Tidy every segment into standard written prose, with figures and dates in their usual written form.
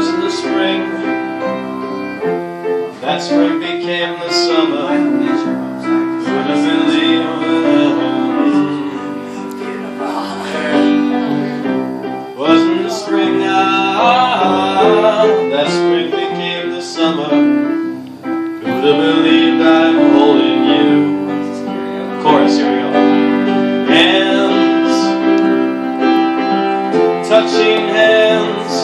was in the spring. That spring became the summer. Who'd have believed? Wasn't the spring that spring became the summer. Who'd have believed I'm holding you? Chorus, here we go. Hands, touching hands,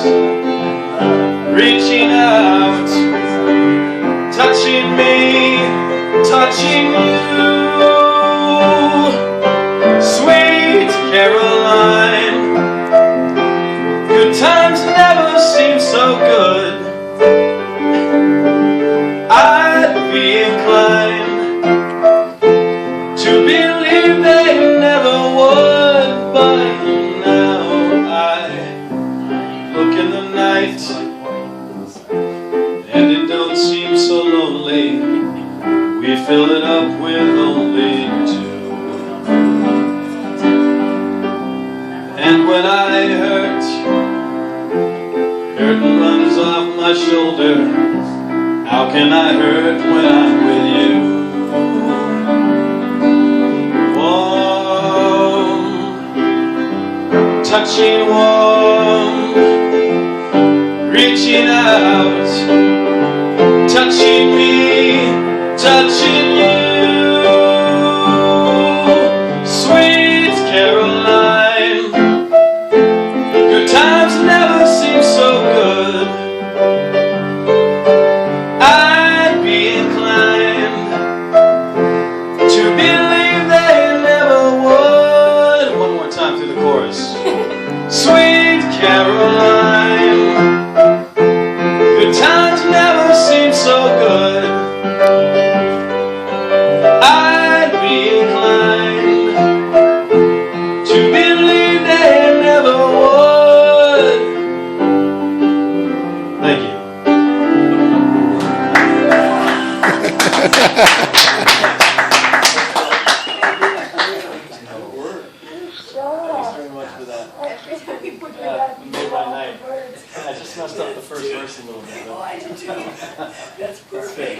reaching out, touching me, touching you. Sweet Caroline, good times never seem so good. I'd be inclined to believe they never would, but now I look in the night and it don't seem so lonely. We fill it up with only two. And when I hurt runs off my shoulder, how can I hurt when I'm with you? Warm, touching warm, reaching out, touching me, touching you. Sweet Caroline, good times never seem so good. I'd be inclined to believe they never would. One more time through the chorus. Sweet Caroline, good times never seem so good. I'd be inclined to believe they never would. Thank you. Thanks very much for that. You made my night. I just messed up the first verse a little bit. Oh, I did too. That's perfect.